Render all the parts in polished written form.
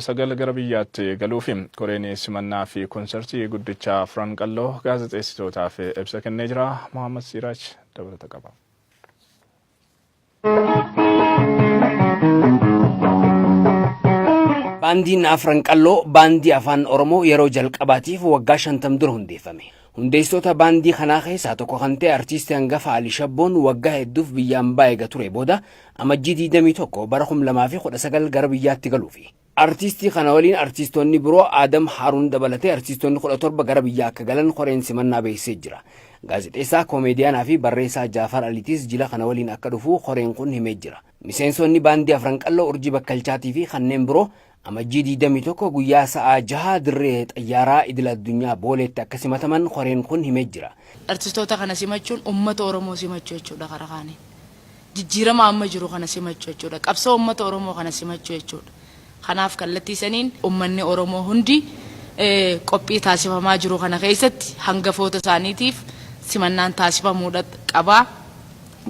Sagal gara biyyaatti galuufi koreen simannaa fi konsertii guddicha Franqalloo gaazexeessitootaaf ibsa kennee jira. Muhammad Siraaj dabalata qaba. Baandiin Franqalloo baandii afaan Oromoo yeroo jalqabaatiif waggaa 50 dura hundeeffame. Hundeessitoota baandii kanaa keessaa tokko kan ta'e artiistii hangafa Ali Shabboon waggaa hedduuf biyyaan baay'ee ture booda amajjii 21 bara 2019 gara biyyaatti galuufi. Artiistii kana waliin artiistoonni biroo Adam Haruun dabalatee artiistoonni 17 gara biyyaa akka galan koreen simannaa beeksisee jira. Gaazexeessaa, koomeediyaanaa fi barreessaa Jaafar Aliitiis jila kana waliin akka dhufu koreen kun himee jira. Miseensonni baandii Franqalloo Urjii Bakkalchaatii fi kanneen biroo amajjii 21 guyyaa sa'a 6 dirree xayyaaraa idil addunyaa booleetti akka simataman koreen kun himee jira. Artistoota kana simachuun uummata Oromoo simachuu jechuudha karaa kaanii. Jijjiirama amma jiru kana simachuu jechuudha. Qabsoo uummata Oromoo kana simachuu jechuudha. Kanaaf kallattii saniin uummanni Oromoo hundi qophii taasifamaa jiru kana keessatti hangafoota isaaniitiif simannaan taasifamuudha qaba.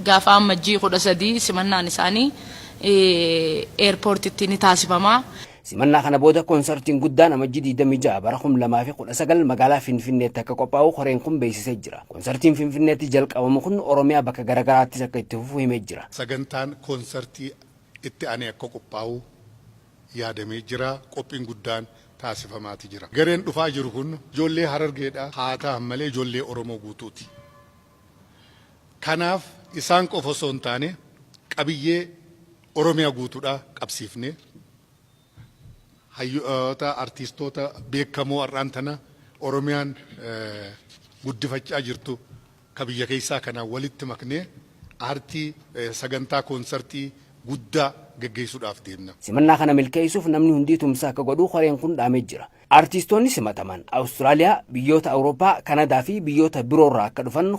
Gaafa amajjii 13 simannaan isaanii eerpoortiitti ni taasifama. Simannaa kana booda konsertiin guddaan amajjii 26 bara 2019 magaalaa Finfinneetti akka qophaa'u koreen kun beeksisee jira. Konsertiin Finfinneetti jalqabamu kun Oromiyaa bakka garaagaraattis akka itti fufu himee jira. Sagantaan konsertii itti aanee akka qophaa'u yaadamee jira. Qophiin guddaan taasifamaati jira. Gareen dhufaa jiru kun ijoollee Harargeedha. Haa ta'an malee ijoollee Oromoo guutuuti. Kanaaf isaan qofa osoo hin taane qabiyyee Oromiyaa guutuudha qabsiifne. Hayyoota artiistoota beekamoo har'aan tana Oromiyaan guddifachaa jirtu kabiyya keessaa kanaan walitti maknee aartii sagantaa konsertii guddaa gaggeessuudhaaf deemna. Simannaa kana milkeessuuf namni hundi tumsa akka godhu koreen kun dhaamee jira. Artiistoonni simataman Awustiraaliyaa, biyyoota Awurooppaa, Kanadaa fi biyyoota biroorraa akka dhufan